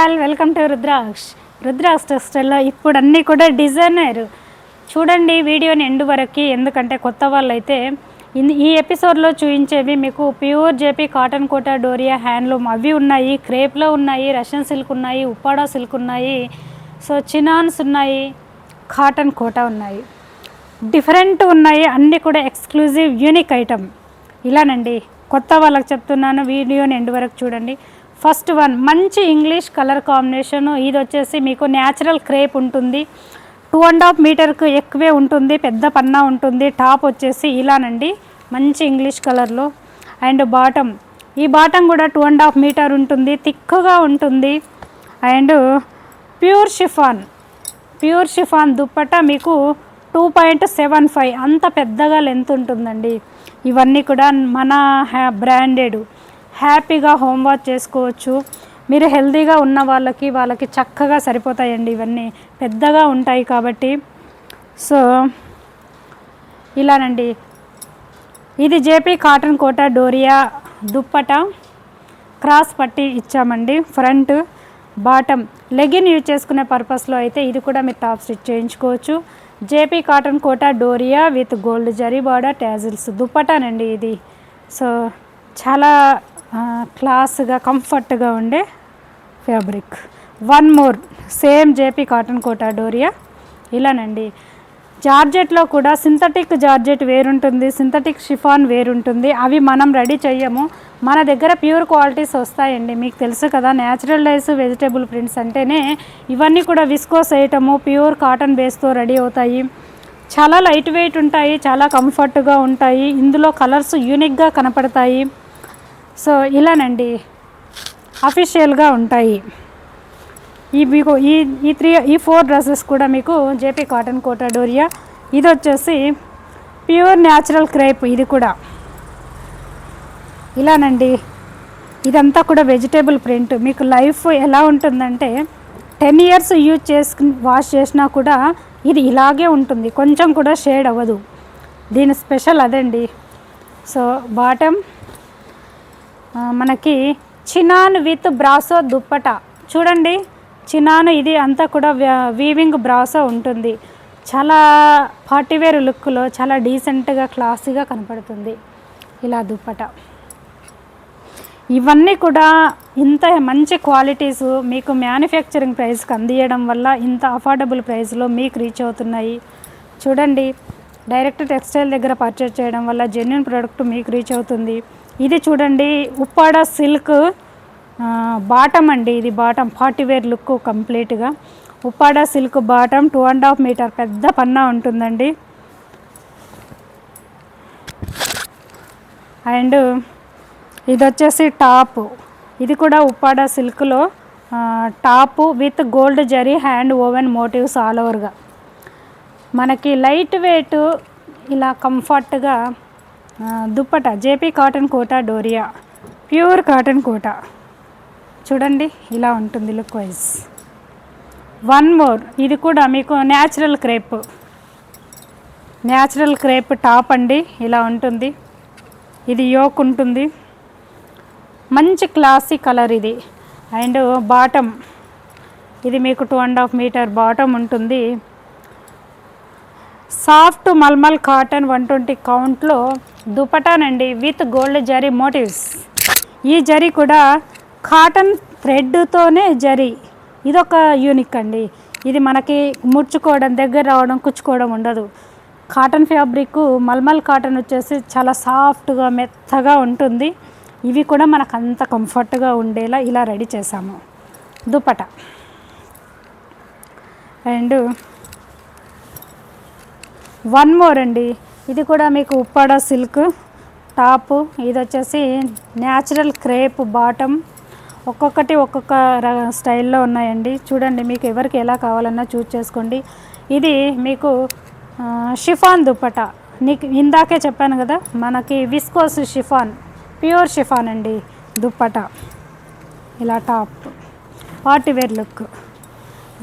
All, welcome to రుద్రాక్ష టెక్స్టైల్లో ఇప్పుడు అన్నీ కూడా డిజైనర్. చూడండి వీడియోని ఎండ్ వరకు, ఎందుకంటే కొత్త వాళ్ళు అయితే ఈ ఎపిసోడ్లో చూపించేవి మీకు pure JP cotton Kota Doria handloom అవి ఉన్నాయి, క్రేప్లో ఉన్నాయి, రష్యన్ సిల్క్ ఉన్నాయి, ఉప్పాడా సిల్క్ ఉన్నాయి, సో చినాన్స్ ఉన్నాయి, కాటన్ కోటా ఉన్నాయి, డిఫరెంట్ ఉన్నాయి, అన్నీ కూడా ఎక్స్క్లూజివ్ యూనిక్ ఐటమ్. ఇలానండి కొత్త వాళ్ళకి చెప్తున్నాను, వీడియోని ఎండ్ వరకు చూడండి. ఫస్ట్ వన్ మంచి ఇంగ్లీష్ కలర్ కాంబినేషను. ఇది వచ్చేసి మీకు న్యాచురల్ క్రేప్ ఉంటుంది, 2.5 మీటర్కు ఎక్కువే ఉంటుంది, పెద్ద పన్నా ఉంటుంది. టాప్ వచ్చేసి ఇలానండి మంచి ఇంగ్లీష్ కలర్లో. అండ్ బాటమ్, ఈ బాటమ్ కూడా 2.5 మీటర్ ఉంటుంది, థిక్గా ఉంటుంది. అండ్ ప్యూర్ షిఫాన్ దుప్పట్టా మీకు 2.75 అంత పెద్దగా లెంత్ ఉంటుందండి. ఇవన్నీ కూడా మన బ్రాండెడ్, హ్యాపీగా హోమ్ వాష్ చేసుకోవచ్చు. మీరు హెల్తీగా ఉన్న వాళ్ళకి చక్కగా సరిపోతాయండి. ఇవన్నీ పెద్దగా ఉంటాయి కాబట్టి. సో ఇలానండి, ఇది JP cotton Kota Doria dupatta, cross పట్టి ఇచ్చామండి. ఫ్రంట్ బాటమ్ లెగిన్ యూజ్ చేసుకునే పర్పస్లో అయితే ఇది కూడా మీరు టాప్ స్టిచ్ చేయించుకోవచ్చు. JP cotton Kota Doria with gold zari border tassels దుప్పటానండి ఇది. సో చాలా క్లాస్గా కంఫర్ట్గా ఉండే fabric. One more same JP cotton Kota Doria ఇలానండి. జార్జెట్లో కూడా సింథటిక్ జార్జెట్ వేరుంటుంది, సింథటిక్ షిఫాన్ వేరుంటుంది. అవి మనం రెడీ చెయ్యము, మన దగ్గర ప్యూర్ క్వాలిటీస్ వస్తాయండి. మీకు తెలుసు కదా, న్యాచురల్ డైస్ వెజిటేబుల్ ప్రింట్స్ అంటేనే ఇవన్నీ కూడా విస్కోస్ ఐటము, ప్యూర్ కాటన్ బేస్తో రెడీ అవుతాయి. చాలా లైట్ వెయిట్ ఉంటాయి, చాలా కంఫర్ట్గా ఉంటాయి. ఇందులో కలర్స్ యూనిక్గా కనపడతాయి. సో ఇలానండి అఫీషియల్గా ఉంటాయి. మీకు ఈ 4 డ్రెస్సెస్ కూడా మీకు జేపీ కాటన్ కోటా డోరియా. ఇది వచ్చేసి ప్యూర్ న్యాచురల్ క్రేప్, ఇది కూడా ఇలానండి. ఇదంతా కూడా వెజిటేబుల్ ప్రింట్. మీకు లైఫ్ ఎలా ఉంటుందంటే 10 ఇయర్స్ యూజ్ వాష్ చేసినా కూడా ఇది ఇలాగే ఉంటుంది, కొంచెం కూడా షేడ్ అవ్వదు. దీని స్పెషల్ అదండి. సో బాటమ్ మనకి చినాన్ విత్ బ్రాసో దుప్పట చూడండి. చినాన్ ఇది అంతా కూడా వీవింగ్ బ్రాసో ఉంటుంది. చాలా పార్టీవేర్ లుక్లో చాలా డీసెంట్గా క్లాసీగా కనపడుతుంది ఇలా దుప్పట. ఇవన్నీ కూడా ఇంత మంచి క్వాలిటీస్ మీకు మ్యానుఫ్యాక్చరింగ్ ప్రైస్కి అందియడం వల్ల ఇంత అఫోర్డబుల్ ప్రైస్లో మీకు రీచ్ అవుతున్నాయి. చూడండి, డైరెక్ట్ టెక్స్టైల్ దగ్గర పర్చేజ్ చేయడం వల్ల జెన్యూన్ ప్రోడక్ట్ మీకు రీచ్ అవుతుంది. ఇది చూడండి ఉప్పాడా సిల్క్ బాటమ్ అండి. ఇది బాటమ్ పార్టీవేర్ లుక్ కంప్లీట్గా. ఉప్పాడా సిల్క్ బాటమ్ 2.5 మీటర్ పెద్ద పన్నా ఉంటుందండి. అండ్ ఇది వచ్చేసి టాప్, ఇది కూడా ఉప్పాడా సిల్క్లో top with gold zari hand woven motifs all ఓవర్గా. మనకి లైట్ వెయిట్ ఇలా కంఫర్ట్గా dupatta JP cotton Kota Doria pure cotton Kota చూడండి ఇలా ఉంటుంది లుక్ వైజ్. వన్ మోర్, ఇది కూడా మీకు న్యాచురల్ క్రేప్ టాప్ అండి. ఇలా ఉంటుంది, ఇది యోక్ ఉంటుంది, మంచి క్లాసీ కలర్ ఇది. అండ్ బాటమ్ ఇది మీకు 2.5 మీటర్ బాటమ్ ఉంటుంది. సాఫ్ట్ మల్మల్ కాటన్ 120 కౌంట్లో దుపటానండి విత్ గోల్డ్ జరీ మోటివ్స్. ఈ జరీ కూడా కాటన్ థ్రెడ్తోనే జరీ, ఇదొక యూనిక్ అండి. ఇది మనకి ముడుచుకోవడం, దగ్గర రావడం, కుచ్చుకోవడం ఉండదు. కాటన్ ఫ్యాబ్రిక్ మల్మల్ కాటన్ వచ్చేసి చాలా సాఫ్ట్గా మెత్తగా ఉంటుంది. ఇవి కూడా మనకు అంత కంఫర్ట్గా ఉండేలా ఇలా రెడీ చేసాము దుపట. అండ్ వన్ మోర్ అండి, ఇది కూడా మీకు ఉప్పాడా సిల్క్ టాపు. ఇది వచ్చేసి న్యాచురల్ క్రేప్ బాటమ్. ఒక్కొక్కటి ఒక్కొక్క స్టైల్లో ఉన్నాయండి. చూడండి, మీకు ఎవరికి ఎలా కావాలన్నా చూస్ చేసుకోండి. ఇది మీకు షిఫాన్ దుప్పట. నీకు ఇందాకే చెప్పాను కదా, మనకి విస్కోస్ షిఫాన్, ప్యూర్ షిఫాన్ అండి దుప్పట. ఇలా top party wear look.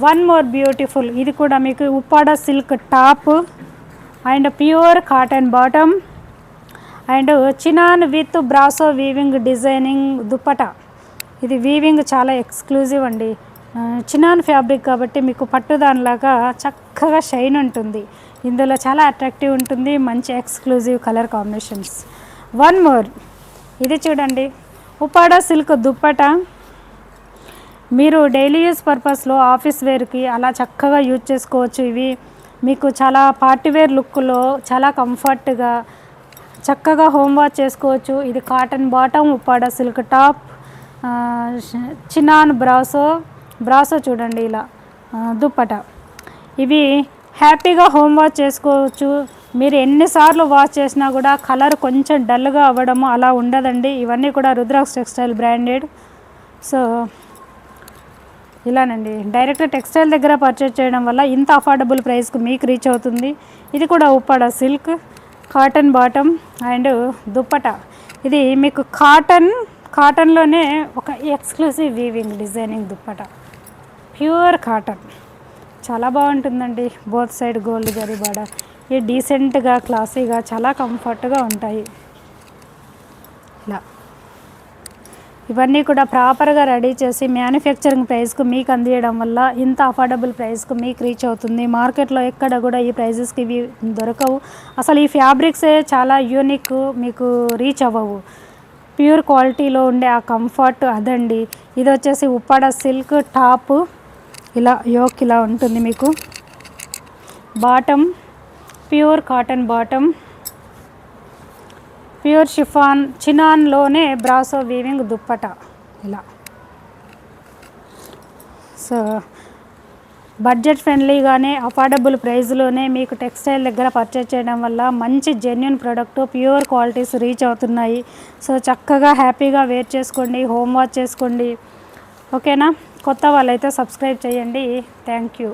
One more beautiful, ఇది కూడా మీకు Uppada silk top and pure cotton bottom and chinon with brasso weaving designing dupatta. ఇది వీవింగ్ చాలా ఎక్స్క్లూజివ్ అండి. చినాన్ ఫ్యాబ్రిక్ కాబట్టి మీకు పట్టు దానిలాగా చక్కగా షైన్ ఉంటుంది. ఇందులో చాలా అట్రాక్టివ్ ఉంటుంది, మంచి exclusive colour combinations. One more, ఇది చూడండి, ఉప్పాడ సిల్క్ దుప్పట. మీరు డైలీ యూస్ పర్పస్లో ఆఫీస్ వేర్కి అలా చక్కగా యూజ్ చేసుకోవచ్చు. ఇవి మీకు చాలా పార్టీవేర్ లుక్లో చాలా కంఫర్ట్గా చక్కగా హోమ్ వాష్ చేసుకోవచ్చు. ఇది cotton bottom, Uppada silk top, chinon brasso చూడండి ఇలా దుప్పట. ఇవి హ్యాపీగా హోమ్ వాష్ చేసుకోవచ్చు. మీరు ఎన్నిసార్లు వాష్ చేసినా కూడా కలర్ కొంచెం డల్గా అవ్వడము అలా ఉండదండి. ఇవన్నీ కూడా రుద్రాక్ష టెక్స్టైల్ బ్రాండెడ్. సో ఇలానండి, డైరెక్ట్ టెక్స్టైల్ దగ్గర పర్చేజ్ చేయడం వల్ల ఇంత అఫోర్డబుల్ ప్రైస్కి మీకు రీచ్ అవుతుంది. ఇది కూడా Uppada silk cotton bottom and dupatta. ఇది మీకు కాటన్లోనే ఒక exclusive weaving designing dupatta, pure cotton, చాలా బాగుంటుందండి. Both side gold zari border. ఇది డీసెంట్గా క్లాసీగా చాలా కంఫర్ట్గా ఉంటాయి. ఇలా ఇవన్నీ కూడా ప్రాపర్గా రెడీ చేసి మ్యానుఫ్యాక్చరింగ్ ప్రైస్కు మీకు అందియడం వల్ల ఇంత అఫోర్డబుల్ ప్రైస్కు మీకు రీచ్ అవుతుంది. మార్కెట్లో ఎక్కడ కూడా ఈ ప్రైజెస్కి ఇవి దొరకవు. అసలు ఈ ఫ్యాబ్రిక్సే చాలా యూనిక్, మీకు రీచ్ అవ్వవు. ప్యూర్ క్వాలిటీలో ఉండే ఆ కంఫర్ట్ అదండి. ఇది వచ్చేసి ఉప్పాడ సిల్క్ టాప్, ఇలా యోక్ ఇలా ఉంటుంది. మీకు bottom pure cotton bottom, pure chiffon చినాన్లోనే బ్రాసో వీవింగ్ దుప్పట ఇలా. సో బడ్జెట్ ఫ్రెండ్లీగానే అఫోర్డబుల్ ప్రైస్లోనే మీకు టెక్స్టైల్ దగ్గర పర్చేజ్ చేయడం వల్ల మంచి genuine product, pure qualities reach అవుతున్నాయి. సో చక్కగా హ్యాపీగా వేర్ చేసుకోండి, హోమ్ వాష్ చేసుకోండి. ఓకేనా? కొత్త వాళ్ళైతే సబ్స్క్రైబ్ చేయండి. Thank you.